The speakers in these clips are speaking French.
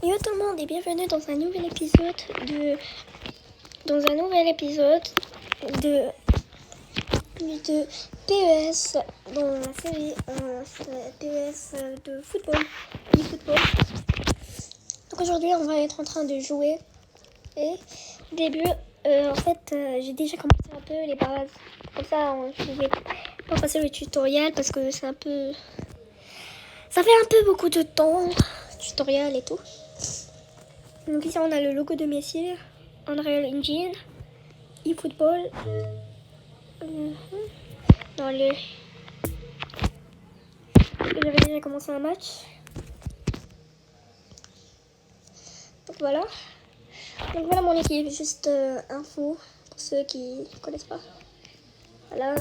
Yo tout le monde et bienvenue dans un nouvel épisode de PES dans la série PES de football, e-football. Donc aujourd'hui on va être en train de jouer et au début j'ai déjà commencé un peu les bases. Comme ça je vais pas passer le tutoriel parce que ça fait un peu beaucoup de temps, tutoriel et tout. Donc ici on a le logo de Messi, Unreal Engine, eFootball. J'avais déjà commencé un match. Donc voilà mon équipe, juste info pour ceux qui ne connaissent pas. Voilà.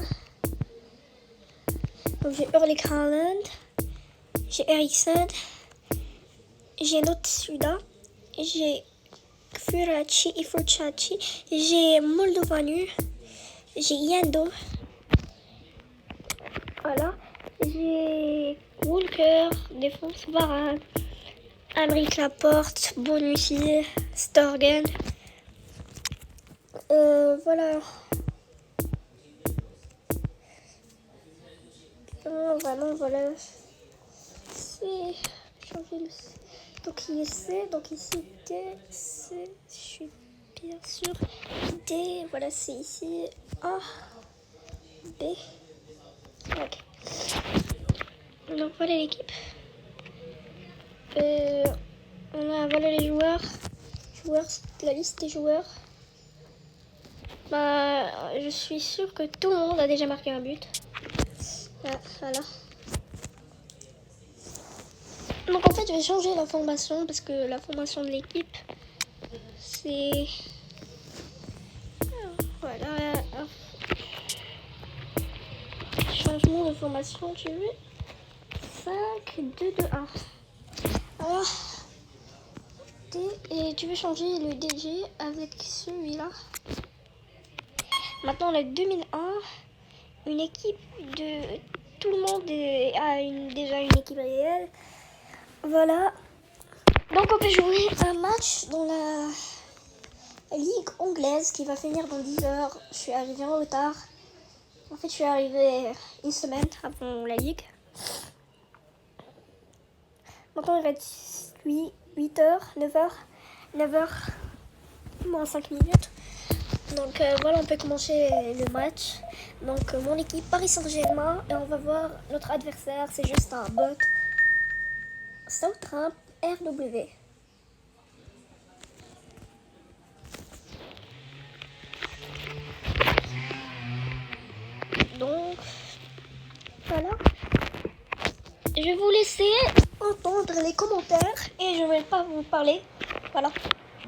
Donc j'ai Erling Haaland, j'ai Eriksen, j'ai Notsuda, j'ai Furchachi, j'ai Moldovanu, j'ai Yendo. Voilà. J'ai Walker, défense, Varane, Aymeric Laporte, Bonucci, Storgen. Voilà. Voilà. C'est changer le. Donc ici D, C, je suis bien sûr D. Voilà, c'est ici A, B. Ok. Donc voilà l'équipe. Voilà les joueurs, la liste des joueurs. Je suis sûre que tout le monde a déjà marqué un but. Voilà. Donc en fait je vais changer la formation parce que la formation de l'équipe c'est voilà. Changement de formation, tu veux 5, 2, 2, 1. Alors, et tu veux changer le DG avec celui-là. Maintenant, la 2001, une équipe de tout le monde a déjà une équipe réelle. Voilà. Donc, on peut jouer un match dans la Ligue anglaise qui va finir dans 10 heures. Je suis arrivée en retard. En fait, je suis arrivée une semaine avant la Ligue. Maintenant, il reste 8h, 9h, moins 5 minutes. Donc voilà, on peut commencer le match. Donc mon équipe Paris Saint-Germain et on va voir notre adversaire, c'est juste un bot. Southampton RW. Donc voilà. Je vais vous laisser entendre les commentaires et je ne vais pas vous parler. Voilà.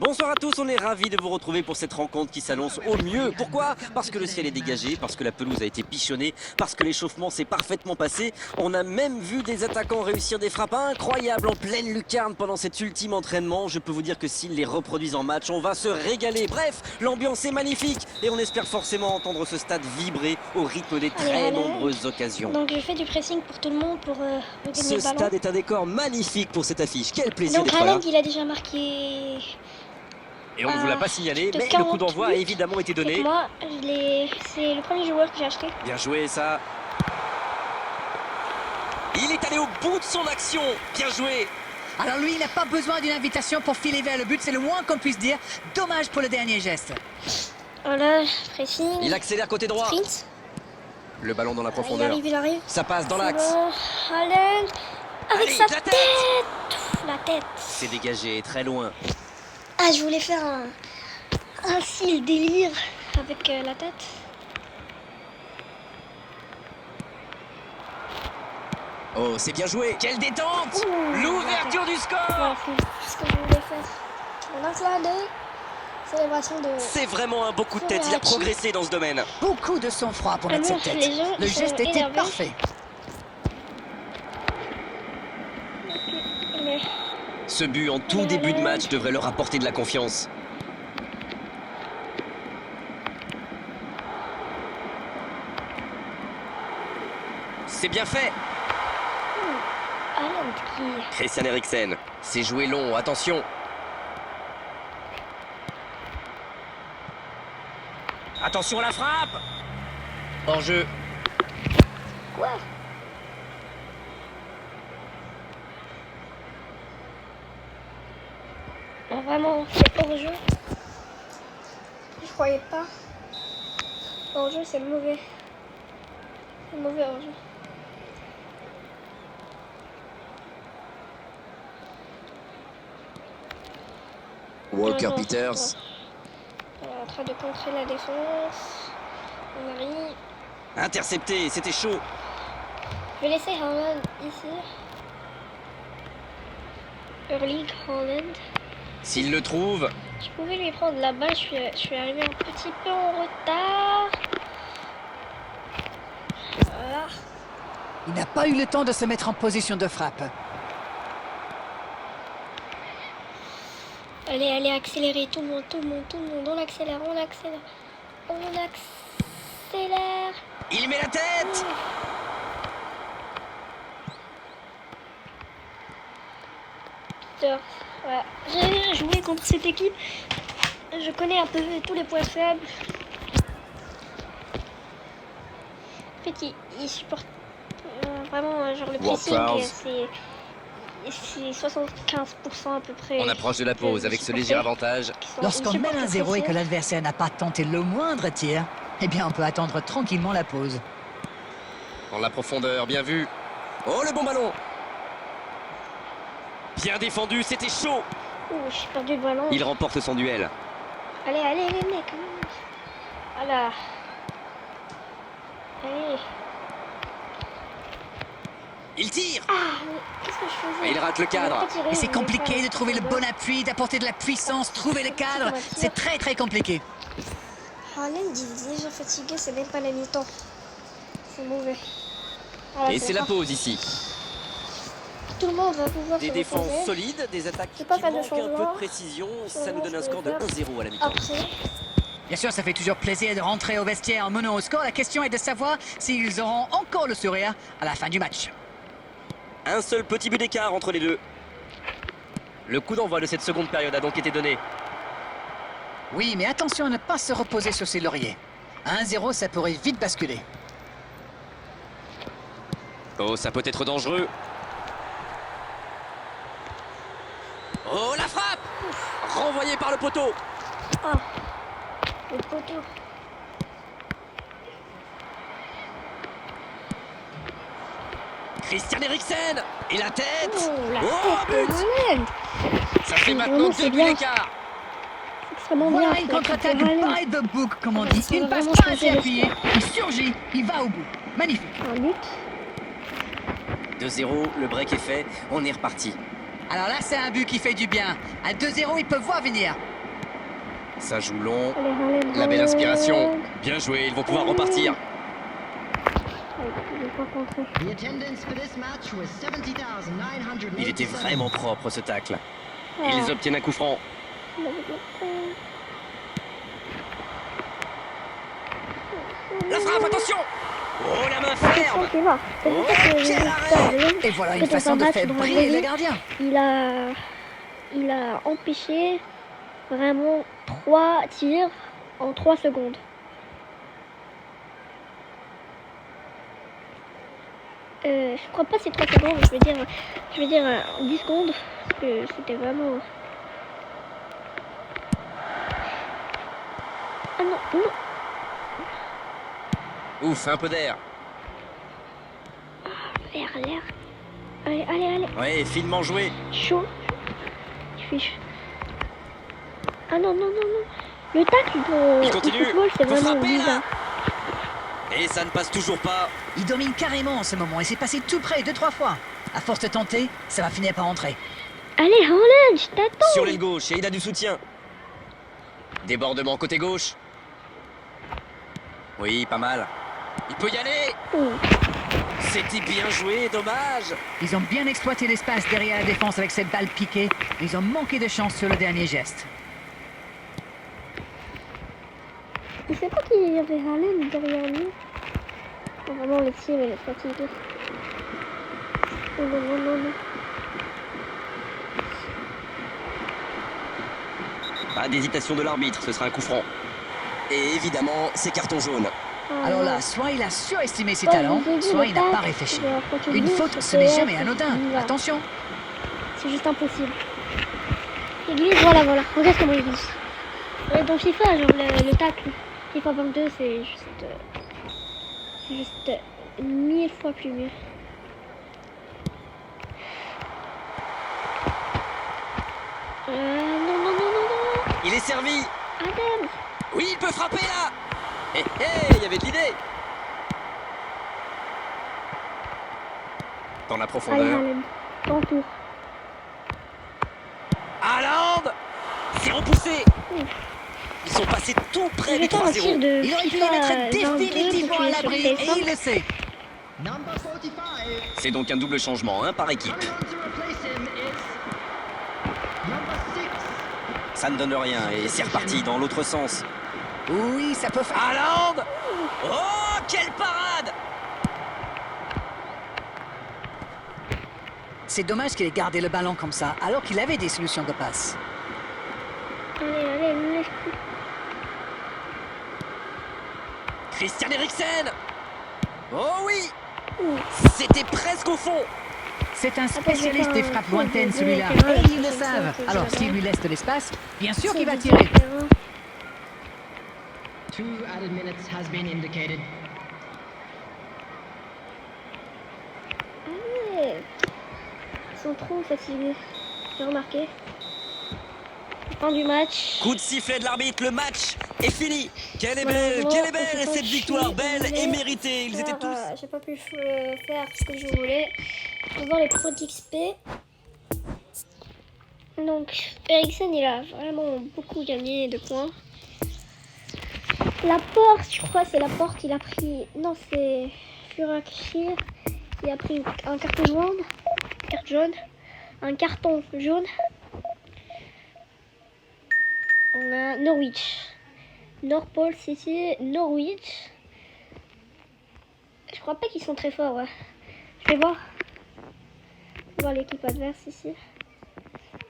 Bonsoir à tous, on est ravis de vous retrouver pour cette rencontre qui s'annonce au mieux. Pourquoi? Parce que le ciel est dégagé, parce que la pelouse a été pichonnée, parce que l'échauffement s'est parfaitement passé. On a même vu des attaquants réussir des frappes incroyables en pleine lucarne pendant cet ultime entraînement. Je peux vous dire que s'ils les reproduisent en match, on va se régaler. Bref, l'ambiance est magnifique et on espère forcément entendre ce stade vibrer au rythme des très nombreuses occasions. Donc je fais du pressing pour tout le monde pour gagner le ballon. Ce stade est un décor magnifique pour cette affiche. Quel plaisir d'être là. Donc Haaland, il a déjà marqué... Et on ne vous l'a pas signalé, mais le coup d'envoi a évidemment été donné. Moi, c'est le premier joueur que j'ai acheté. Bien joué, ça. Il est allé au bout de son action. Bien joué. Alors lui, il n'a pas besoin d'une invitation pour filer vers le but, c'est le moins qu'on puisse dire. Dommage pour le dernier geste. Voilà, pressing. Il accélère côté droit. Sprint. Le ballon dans la profondeur. Il arrive. Ça passe dans l'axe. Haaland. Avec sa tête. La tête. C'est dégagé, très loin. Ah, je voulais faire un style délire avec la tête. Oh, c'est bien joué. Quelle détente. L'ouverture du score. Voilà, c'est ce que je voulais faire. On a fait célébration de... C'est vraiment un beau coup de tête. Il a progressé dans ce domaine. Beaucoup de sang-froid pour mettre cette tête. Le geste était parfait. Ce but en tout début de match devrait leur apporter de la confiance. C'est bien fait. Haaland qui... Christian Eriksen. C'est joué long, attention. Attention à la frappe. Hors jeu. Quoi? Ah, vraiment, c'est hors-jeu. Je croyais pas. Hors-jeu, c'est mauvais. C'est mauvais hors-jeu. Walker Non, non, Peters. non. On est en train de contrer la défense. On arrive. Intercepté, c'était chaud. Je vais laisser Haaland ici. Erling Haaland. S'il le trouve. Je pouvais lui prendre la balle, je suis arrivé un petit peu en retard. Voilà. Il n'a pas eu le temps de se mettre en position de frappe. Allez, allez, accélérez, tout le monde, on accélère, on accélère. Il met la tête. Peter, voilà. J'ai joué contre cette équipe. Je connais un peu tous les points faibles. En fait, il supporte vraiment genre le pressing, c'est 75% à peu près. On approche de la pause avec ce léger avantage. Lorsqu'on mène 1-0 et que l'adversaire n'a pas tenté le moindre tir, eh bien on peut attendre tranquillement la pause. Dans la profondeur, bien vu. Oh, le bon ballon. Bien défendu, c'était chaud. Ouh, j'ai perdu le ballon. Il remporte son duel. Allez, allez, les mecs. Voilà. Allez. Il tire. Ah, mais qu'est-ce que je faisais? Il rate le cadre. Et c'est compliqué de trouver le bon appui, d'apporter de la puissance, trouver le cadre. C'est très très compliqué. Haaland, il est déjà fatigué, c'est même pas la mi-temps. C'est mauvais. Voilà, Et c'est la pause ici. Tout le monde va pouvoir Des se défenses reposer. solides, des attaques qui J'ai pas fait de manquent un peu changement. de précision. Ça nous donne un score de 1-0 à la mi-temps. Après, Bien sûr, ça fait toujours plaisir de rentrer au vestiaire en menant au score. La question est de savoir s'ils auront encore le sourire à la fin du match. Un seul petit but d'écart entre les deux. Le coup d'envoi de cette seconde période a donc été donné. Oui, mais attention à ne pas se reposer sur ses lauriers. À 1-0, ça pourrait vite basculer. Oh, ça peut être dangereux. Oh, la frappe! Renvoyé par le poteau. le poteau. Christian Eriksen. Et la tête. Oh, la Oh, tête but! de Haaland. Ça fait Vraiment, maintenant c'est 2 buts bien. d'écart. C'est extrêmement Voilà bien. une la tête contre-attaque de Haaland. by the book, comme on Ouais, dit. ça Une va passe vraiment pas changer assez le appuyée, score. il surgit, il va au bout. Magnifique. Un but. 2-0, le break est fait. On est reparti. Alors là, c'est un but qui fait du bien. À 2-0, ils peuvent voir venir. Ça joue long. Allez, Haaland. La belle Haaland. inspiration. Bien joué, ils vont pouvoir repartir. Ouais, il est pas contré. The attendance for this match was 70,900. Il était vraiment propre ce tacle. Ah, Ils obtiennent un coup franc. il avait bien fait. La frappe, attention! Oh, la main ferme! C'est là. C'est pour ça que quel arrêt! Et voilà une Peut-être façon un de match faire dans la briller vraie le vie. gardien. Il a empêché vraiment 3 tirs en 3 secondes. Je crois pas c'est 3 secondes, je veux dire 10 secondes, parce que c'était vraiment... Ah non, non. Ouf, un peu d'air. L'air. Allez, allez, allez. Ouais, finement joué. Chaud. Il fait chaud. Ah non, non, non, non. Le tacle Il au continue. football, c'est Faut vraiment frapper, là. bizarre. Et ça ne passe toujours pas. Il domine carrément en ce moment et c'est passé tout près 2-3 fois. À force de tenter, ça va finir par entrer. Allez, Haaland, je t'attends. Sur l'aile gauche, et il a du soutien. Débordement côté gauche. Oui, pas mal. Il peut y aller. Ouh. C'était bien joué, dommage. Ils ont bien exploité l'espace derrière la défense avec cette balle piquée. Mais ils ont manqué de chance sur le dernier geste. Il sait pas qu'il y avait Haaland derrière lui. Oh, vraiment, le tir, il est fatigué. Oh non, non, non, non. Pas d'hésitation de l'arbitre, ce sera un coup franc. Et évidemment, c'est carton jaune. Alors là, soit il a surestimé ses talents, soit il n'a pas réfléchi. Une faute, ce n'est jamais anodin. Attention. C'est juste impossible. Il glisse, voilà, voilà. Regarde comment il glisse. Dans FIFA, genre le tacle, FIFA 22, c'est juste 1000 fois plus mieux. Non, non, non, non, non. Il est servi. Adam. Oui, il peut frapper là. Hé, hé, il y avait de l'idée. Dans la Allez, profondeur. Haaland. Ton tour. Haaland. C'est repoussé. Ils sont passés tout près Je du vais faire un tir 3-0. de Il aurait pu les FIFA mettre 22 définitivement pour à tuer sur l'abri et téléphone. il le sait. Number 45. C'est donc un double changement, hein, par équipe. Coming on to replace him, it's number 6. Ça ne donne rien et c'est reparti dans l'autre sens. Oui, ça peut faire. Haaland. Oh, quelle parade. C'est dommage qu'il ait gardé le ballon comme ça, alors qu'il avait des solutions de passe. Allez, allez, laisse. Christian Eriksen. Oh oui. Ouh. C'était presque au fond. C'est un Attends, spécialiste je vais des faire frappes un lointaines, coup de celui-là. terrain, Et ils le comme ça, savent. c'est Alors, ça. s'il lui laisse de l'espace, bien sûr qu'il va C'est tirer. différent. 2 added minutes has been indicated. Allez. Ils sont trop fatigués. J'ai remarqué. Fin du match. Coup de sifflet de l'arbitre, le match est fini. Quelle est Malheureusement, belle, quelle est belle c'est cette pas victoire, fini, belle mais et méritée. Ils étaient tous. J'ai pas pu faire ce que je voulais. On va voir les pros d'XP. Donc, Eriksen, il a vraiment beaucoup gagné de points. La porte, je crois, c'est la porte. Il a pris. Non, c'est Furakir. Il a pris un carton jaune. Carte jaune. Un carton jaune. On a Norwich. Norpol City, Norwich. Je crois pas qu'ils sont très forts, ouais. Je vais voir. Je vais voir l'équipe adverse ici.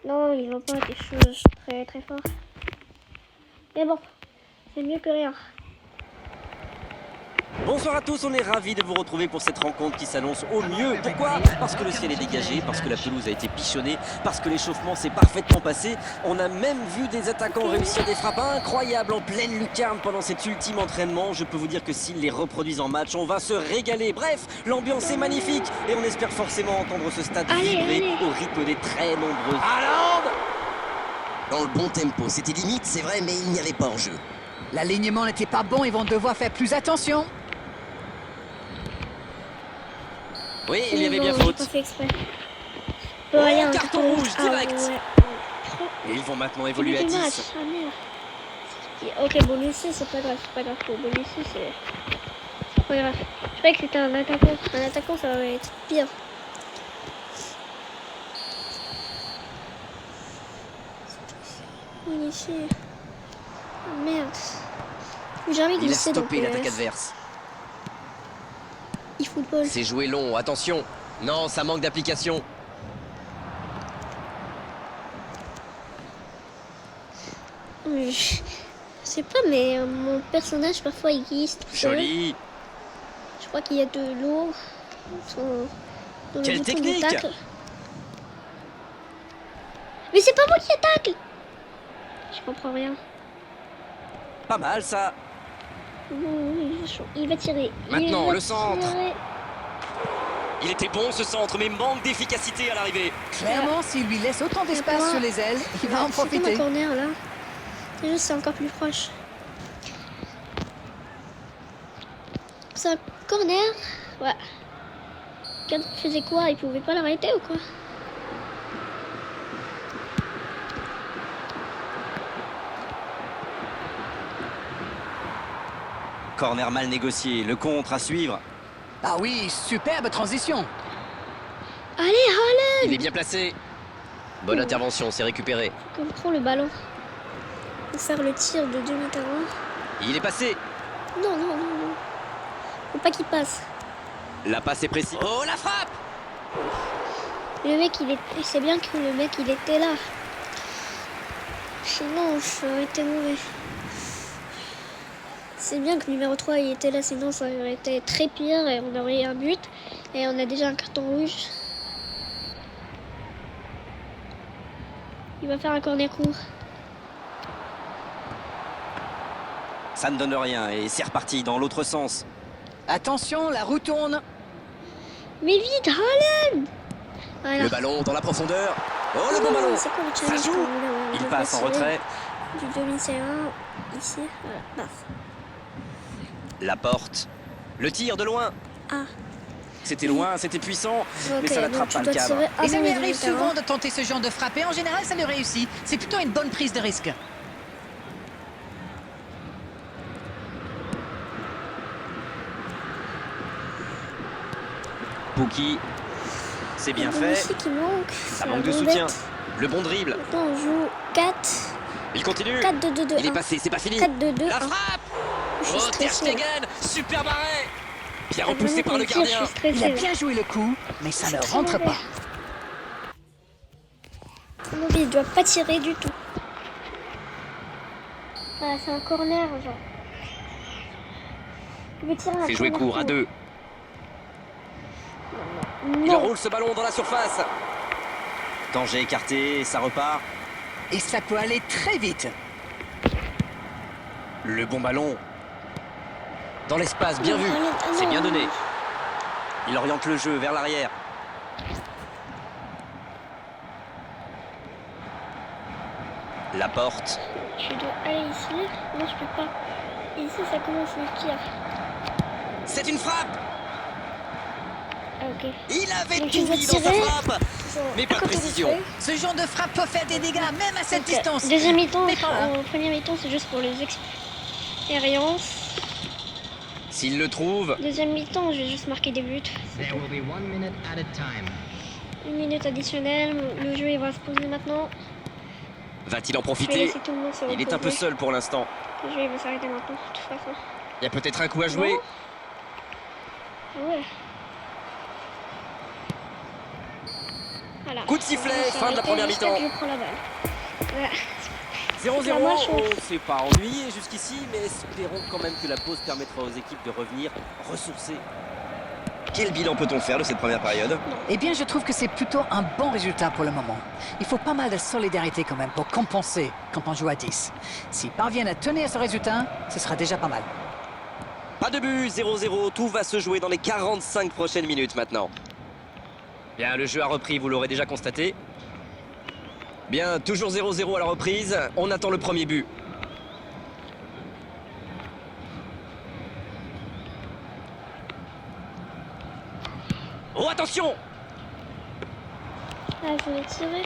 Non, ils vont pas des choses très très forts. Mais bon, c'est mieux que rien. Bonsoir à tous, on est ravis de vous retrouver pour cette rencontre qui s'annonce au mieux. Pourquoi? Parce que le ciel est dégagé, parce que la pelouse a été pichonnée, parce que l'échauffement s'est parfaitement passé. On a même vu des attaquants réussir des frappes incroyables en pleine lucarne pendant cet ultime entraînement. Je peux vous dire que s'ils les reproduisent en match, on va se régaler. Bref, l'ambiance est magnifique et on espère forcément entendre ce stade Allez, vibrer allez. au rythme des très nombreux. Haaland! Dans le bon tempo, c'était limite, c'est vrai, mais il n'y avait pas en jeu. L'alignement n'était pas bon, ils vont devoir faire plus attention. Oui, il y avait bien Non, j'ai faute. pas fait exprès. Peut aller un carton rouge direct. Ouais. Et ils vont maintenant Début évoluer à du 10. match. Ah, merde. Ok, bon, Lucie, c'est pas grave, c'est pas grave. Bon, Lucie, c'est pas grave. Je croyais que c'était un attaquant. Un attaquant, ça va être pire. Lucie. Ah, merde. Faut jamais Il a glisser dans stoppé l'attaque PS. adverse. E-football. C'est joué long, attention. Non, ça manque d'application. Je sais pas, mais mon personnage, parfois, il glisse tout seul. Joli. Je crois qu'il y a de l'eau dans le Quelle bouton de technique! tacle. Mais c'est pas moi qui attaque! Je comprends rien. Pas mal ça. Il va tirer. Maintenant, Il va le centre. tirer. Il était bon ce centre, mais manque d'efficacité à l'arrivée. Clairement, s'il lui laisse autant d'espace sur les ailes, il va en C'est comme profiter. un corner là. C'est juste c'est encore plus proche. C'est un corner. Ouais. Quand il faisait quoi? Il pouvait pas l'arrêter ou quoi? Corner mal négocié, le contre à suivre. Ah oui, superbe transition. Allez, Haaland! Il est bien placé. Bonne intervention, c'est récupéré. Faut qu'on prend le ballon. Pour faire le tir de demi-terrain. Il est passé. Non, non, non, non. Faut pas qu'il passe. La passe est précise. Oh, la frappe! Le mec, il est. C'est bien que le mec, il était là. Sinon, ça aurait été mauvais. C'est bien que le numéro 3 il était là, sinon ça aurait été très pire et on aurait eu un but. Et on a déjà un carton rouge. Il va faire un corner court. Ça ne donne rien et c'est reparti dans l'autre sens. Attention, la roue tourne. Mais vite, Haaland! Voilà. Le ballon dans la profondeur. Oh, le bon ballon. C'est quoi le Ça challenge joue. qu'on voulait, on Il va passe en tirer retrait. Du demi-terrain, ici, voilà, paf. La porte. Le tir de loin. Ah, C'était loin, c'était puissant, mais ok, ça donc n'attrape tu pas le dois cadre. tirer Et ça avant lui le arrive demi-terrain. souvent de tenter ce genre de frappe et en général ça lui réussit. C'est plutôt une bonne prise de risque. Pookie, c'est bien Le fait. ici qui manque. Ça manque de soutien. Le bon dribble. Maintenant on joue 4, Il continue. 4, 2, 2, 2, Il est 1. passé, c'est pas fini. 4, 2, 2, La 1. frappe. Je suis Oh, Ter stressée. Stegen, super barré. Bien Ah, repoussé vraiment, par le pour dire, gardien. Je suis stressée. Il a là. bien joué le coup, mais ça ne très rentre mauvais. pas. Mon Dieu, il doit pas tirer du tout. Voilà, c'est un corner, genre. Il veut tirer un Fait jouer corner court à 2. Il Non. enroule ce ballon dans la surface. Danger écarté, ça repart. Et ça peut aller très vite. Le bon ballon. Dans l'espace, bien Non, vu. arrête, ah C'est non. bien donné. Il oriente le jeu vers l'arrière. La porte. Je dois aller ici. Non, je peux pas. Ici, ça commence le tir. C'est une frappe. Ah, ok. Il avait Donc, tout il doit mis dans sa tirer. frappe. Mais pas de À côté du précision. trait. Ce genre de frappe peut faire des dégâts, même à cette Donc, distance. Deuxième mi-temps, Mais pas là. en première mi-temps, c'est juste pour les expériences. S'il le trouve. Deuxième mi-temps, je vais juste marquer des buts. There will be 1 minute at a time. Une minute additionnelle. Le jeu, il va se poser maintenant. Va-t-il en Je vais profiter? laisser tout le monde se Il est un peu reposer. seul pour l'instant. Le jeu, il va s'arrêter maintenant, de toute façon. Il y a peut-être un coup à jouer. Non. Ah ouais. Voilà. Coup de sifflet, On va fin de la s'arrêter première jusqu'à mi-temps. que je prends la balle. Voilà. 0-0, La manche, on ne s'est pas ennuyé jusqu'ici, mais espérons quand même que la pause permettra aux équipes de revenir ressourcées. Quel bilan peut-on faire de cette première période? Eh bien, je trouve que c'est plutôt un bon résultat pour le moment. Il faut pas mal de solidarité quand même pour compenser quand on joue à 10. S'ils parviennent à tenir ce résultat, ce sera déjà pas mal. Pas de but, 0-0, tout va se jouer dans les 45 prochaines minutes maintenant. Bien, le jeu a repris, vous l'aurez déjà constaté. Bien, toujours 0-0 à la reprise, on attend le premier but. Oh, attention! Ah, je vais tirer.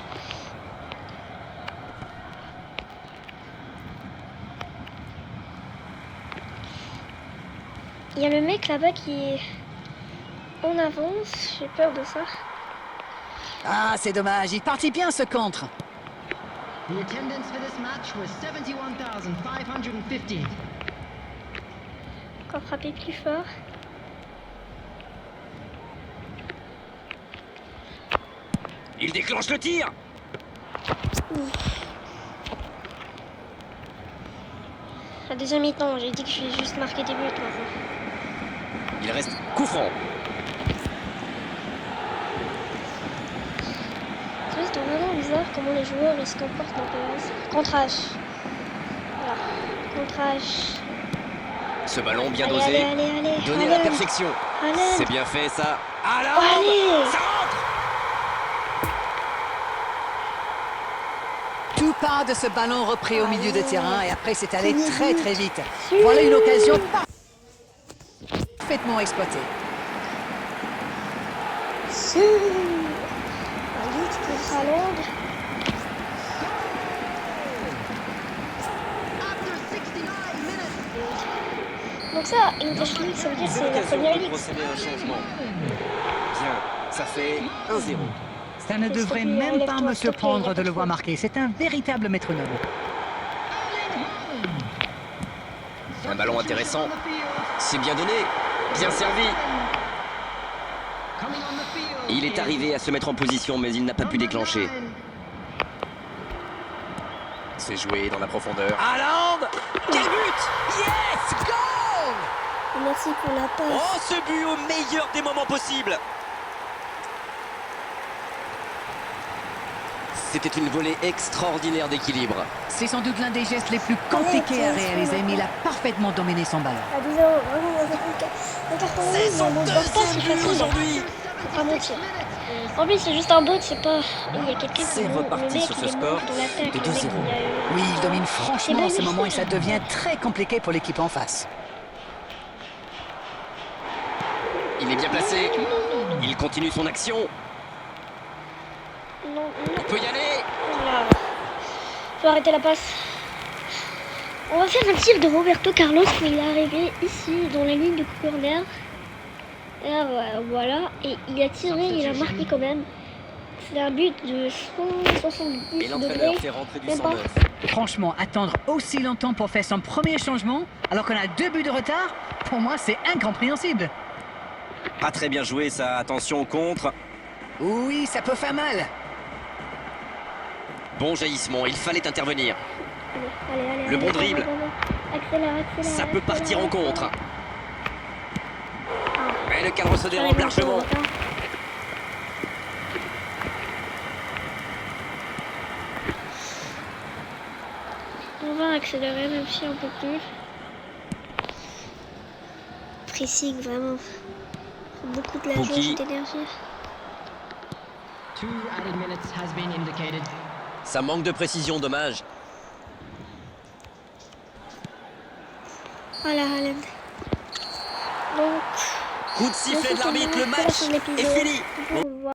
Il y a le mec là-bas qui est en avance. J'ai peur de ça. Ah, c'est dommage, il partit bien ce contre. The attendance for this match was 71,515. Encore frapper plus fort. Il déclenche le tir! La deuxième mi-temps, j'ai dit que je vais juste marquer des buts maintenant. Il reste coup franc. C'est vraiment bizarre comment les joueurs ils se comportent dans PS. Contre-H. Voilà. Contre-H. Ce ballon bien Allez, dosé, allez, allez, allez. donné à la Haaland. perfection. Haaland. C'est bien fait ça. Ah là! Allez. Ça rentre! Tout part de ce ballon repris au milieu de terrain et après c'est allé très très vite. Si. Voilà une occasion parfaitement exploitée. Si. Allez, pour Haaland. After 69 minutes. Donc ça, English League, ça veut dire que c'est la première de ligue. procéder à un changement. Bien, ça fait 1-0. Ça ne Qu'est-ce devrait que tu même enlèves, pas toi, me s'il te plaît, surprendre y a de pas le de voir faute. marquer. C'est un véritable métronome. Un ballon intéressant. On the field. C'est bien donné, bien servi. Coming on the field. Il est arrivé à se mettre en position, mais il n'a pas pu déclencher. C'est joué dans la profondeur. Haaland! Quel but! Yes! Goal! Merci pour la passe. Oh, ce but au meilleur des moments possibles! C'était une volée extraordinaire d'équilibre. C'est sans doute l'un des gestes les plus compliqués à réaliser, mais il a parfaitement dominé son ballon. À 10 euros, vraiment, un carton rouge, C'est son on ne voit pas, c'est deuxième but facile. aujourd'hui! Faut pas mentir. En plus, c'est juste un bot, c'est pas. Il y a quelqu'un C'est qui reparti sur ce score de 2-0. Oui, il domine franchement C'est en ce moment et magnifique. ça devient très compliqué pour l'équipe en face. Il est bien placé. Il continue son action. Non, Il non. peut y aller. Voilà. Faut arrêter la passe. On va faire un tir de Roberto Carlos quand il est arrivé ici dans la ligne de corner. Et voilà. Et il a tiré, il a marqué quand même. C'est un but de 170 Et l'entraîneur degrés. fait rentrer du Même pas. 109. Franchement, attendre aussi longtemps pour faire son premier changement, alors qu'on a 2 buts de retard, pour moi c'est incompréhensible. Pas très bien joué ça. Attention au contre. Oui, ça peut faire mal. Bon jaillissement. Il fallait intervenir. Allez, Le bon allez, dribble. Accélère. Ça peut partir en contre. Ah. Mais le cadre se dérobe largement. On va accélérer même si un peu plus. Pressing vraiment. Beaucoup de la Pookie. jauge d'énergie. 2 added minutes has been indicated. Ça manque de précision, dommage. Voilà, Haaland. Donc, Coup de sifflet de l'arbitre, le match est fini. Bon,